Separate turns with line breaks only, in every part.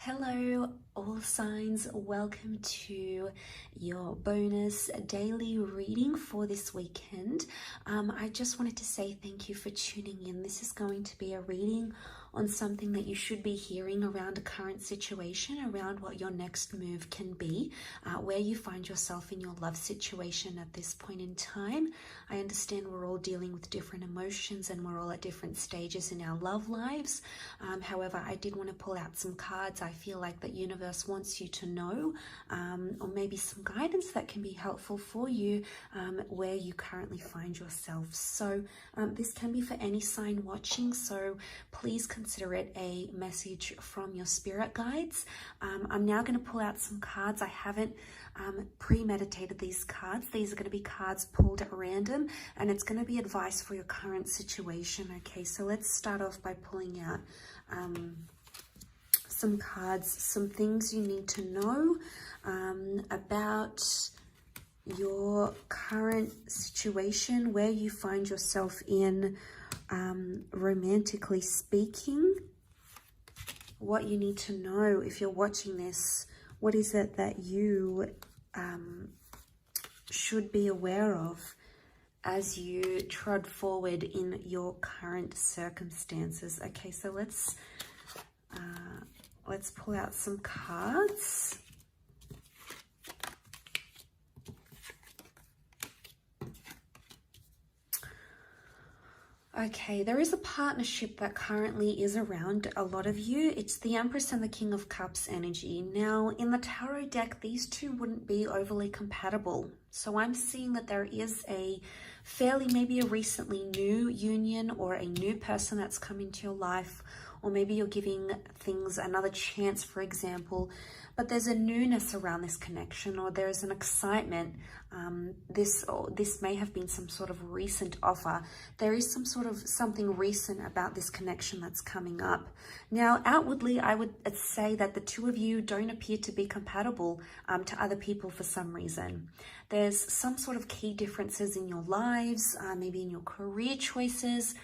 Hello, all signs. Welcome to your bonus daily reading for this weekend. I just wanted to say thank you for tuning in. This is going to be a reading on something that you should be hearing around a current situation, around what your next move can be, where you find yourself in your love situation at this point in time. I understand we're all dealing with different emotions and we're all at different stages in our love lives. However, I did want to pull out some cards. I feel like the universe wants you to know, or maybe some guidance that can be helpful for you where you currently find yourself. So this can be for any sign watching, so please consider it a message from your spirit guides. I'm now going to pull out some cards. I haven't premeditated these cards. These are going to be cards pulled at random, and it's going to be advice for your current situation. Okay, so let's start off by pulling out some cards, some things you need to know about your current situation, where you find yourself in, romantically speaking, what you need to know if you're watching this. What is it that you should be aware of as you trod forward in your current circumstances? Okay, so let's pull out some cards. Okay, there is a partnership that currently is around a lot of you. It's the Empress and the King of Cups energy. Now, in the tarot deck, these two wouldn't be overly compatible. So I'm seeing that there is a fairly, maybe a recently new union or a new person that's come into your life, or maybe you're giving things another chance, for example, but there's a newness around this connection, or there's an excitement. This may have been some sort of recent offer. There is some sort of something recent about this connection that's coming up. Now, outwardly, I would say that the two of you don't appear to be compatible to other people for some reason. There's some sort of key differences in your lives, maybe in your career choices,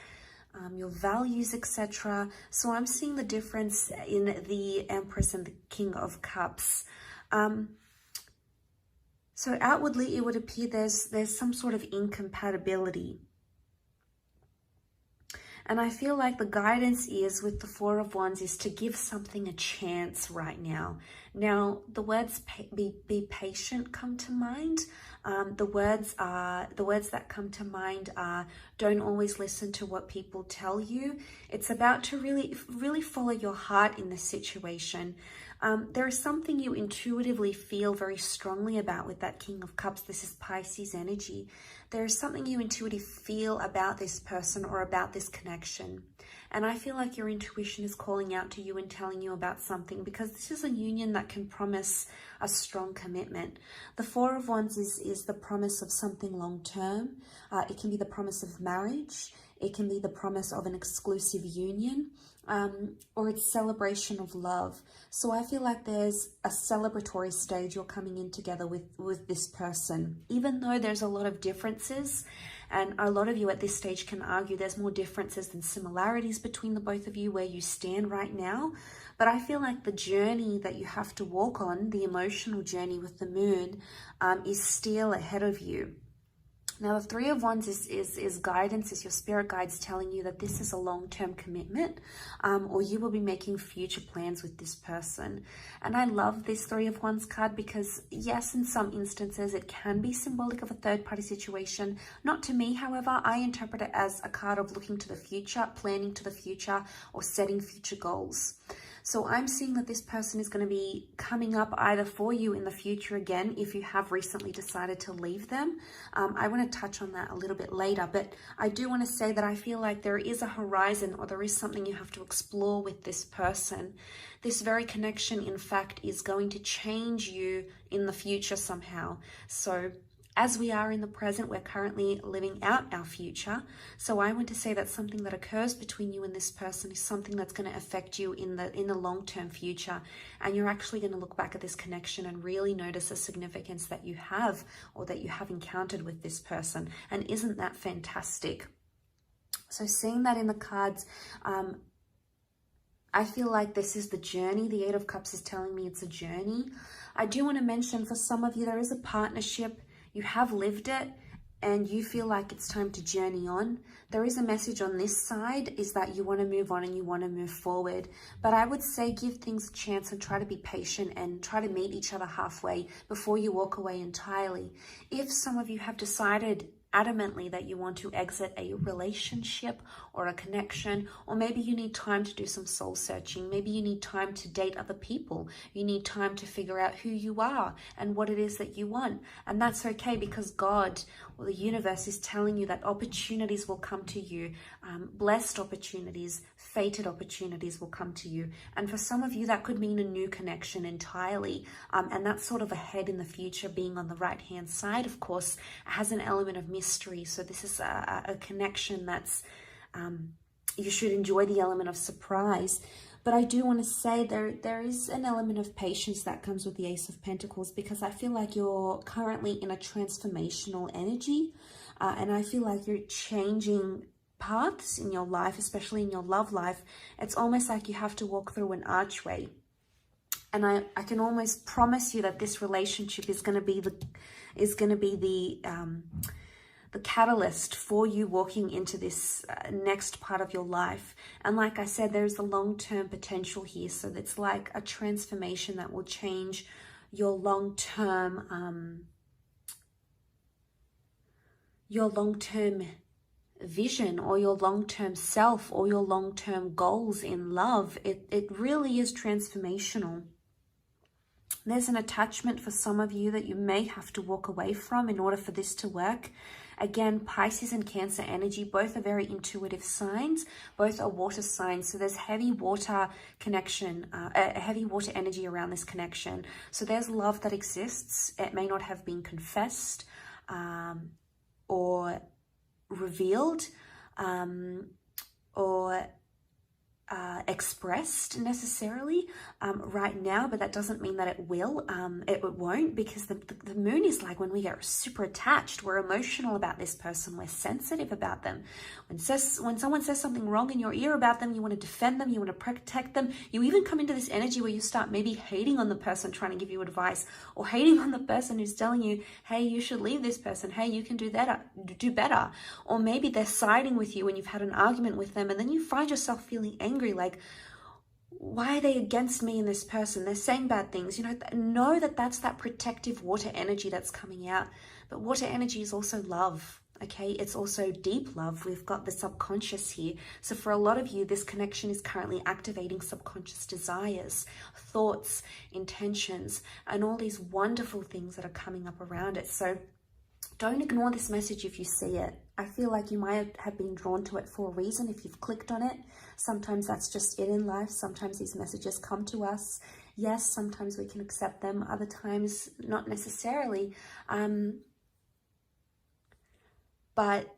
your values, etc. So I'm seeing the difference in the Empress and the King of Cups. So outwardly, it would appear there's some sort of incompatibility. And I feel like the guidance is, with the Four of Wands, is to give something a chance right now. Now, the words be patient come to mind. The words that come to mind are, don't always listen to what people tell you. It's about to really follow your heart in this situation. There is something you intuitively feel very strongly about with that King of Cups. This is Pisces energy. There is something you intuitively feel about this person or about this connection. And I feel like your intuition is calling out to you and telling you about something, because this is a union that can promise a strong commitment. The Four of Wands is the promise of something long-term. It can be the promise of marriage. It can be the promise of an exclusive union, or it's celebration of love. So I feel like there's a celebratory stage you're coming in together with this person. Even though there's a lot of differences, and a lot of you at this stage can argue there's more differences than similarities between the both of you where you stand right now. But I feel like the journey that you have to walk on, the emotional journey with the moon, is still ahead of you. Now, the Three of Wands is guidance, is your spirit guides telling you that this is a long-term commitment, or you will be making future plans with this person. And I love this Three of Wands card because, yes, in some instances, it can be symbolic of a third-party situation. Not to me, however. I interpret it as a card of looking to the future, planning to the future, or setting future goals. So I'm seeing that this person is going to be coming up either for you in the future again, if you have recently decided to leave them. I want to touch on that a little bit later, but I do want to say that I feel like there is a horizon, or there is something you have to explore with this person. This very connection, in fact, is going to change you in the future somehow. So as we are in the present, we're currently living out our future. So I want to say that something that occurs between you and this person is something that's going to affect you in the long-term future. And you're actually going to look back at this connection and really notice the significance that you have, or that you have encountered with this person. And isn't that fantastic? So seeing that in the cards, I feel like this is the journey. The Eight of Cups is telling me it's a journey. I do want to mention, for some of you, there is a partnership. You have lived it and you feel like it's time to journey on. There is a message on this side, is that you want to move on and you want to move forward. But I would say give things a chance and try to be patient and try to meet each other halfway before you walk away entirely. If some of you have decided adamantly that you want to exit a relationship or a connection, or maybe you need time to do some soul searching, maybe you need time to date other people, you need time to figure out who you are and what it is that you want, and that's okay, because God or the universe is telling you that opportunities will come to you, blessed opportunities, fated opportunities will come to you. And for some of you, that could mean a new connection entirely, and that's sort of ahead in the future. Being on the right hand side, of course, has an element of mystery, so this is a connection that's you should enjoy the element of surprise. But I do want to say there is an element of patience that comes with the Ace of Pentacles, because I feel like you're currently in a transformational energy, and I feel like you're changing paths in your life, especially in your love life. It's almost like you have to walk through an archway, and I can almost promise you that this relationship is going to be the catalyst for you walking into this next part of your life. And like I said, there's a long-term potential here. So it's like a transformation that will change your long-term vision, or your long-term self, or your long-term goals in love. It really is transformational. There's an attachment for some of you that you may have to walk away from in order for this to work. Again, Pisces and Cancer energy, both are very intuitive signs, both are water signs. So there's heavy water connection, heavy water energy around this connection. So there's love that exists. It may not have been confessed or revealed or expressed necessarily right now, but that doesn't mean that it will. It won't, because the moon is like when we get super attached, we're emotional about this person, we're sensitive about them. When someone says something wrong in your ear about them, you want to defend them, you want to protect them. You even come into this energy where you start maybe hating on the person trying to give you advice, or hating on the person who's telling you, hey, you should leave this person, hey, you can do better. Or maybe they're siding with you when you've had an argument with them, and then you find yourself feeling angry, like, why are they against me and this person? They're saying bad things. Know that that's that protective water energy that's coming out. But water energy is also love, okay? It's also deep love. We've got the subconscious here. So for a lot of you, this connection is currently activating subconscious desires, thoughts, intentions, and all these wonderful things that are coming up around it. So don't ignore this message if you see it. I feel like you might have been drawn to it for a reason if you've clicked on it. Sometimes that's just it in life. Sometimes these messages come to us. Yes, sometimes we can accept them. Other times, not necessarily. But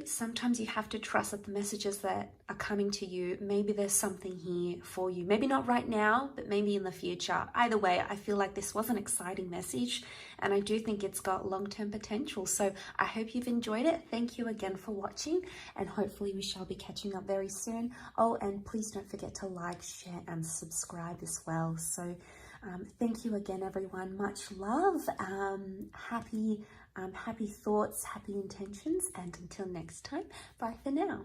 sometimes you have to trust that the messages that are coming to you, maybe there's something here for you. Maybe not right now, but maybe in the future. Either way, I feel like this was an exciting message, and I do think it's got long-term potential. So I hope you've enjoyed it. Thank you again for watching, and hopefully we shall be catching up very soon. Oh, and please don't forget to like, share, and subscribe as well. So thank you again, everyone. Much love. Happy thoughts, happy intentions, and until next time, bye for now.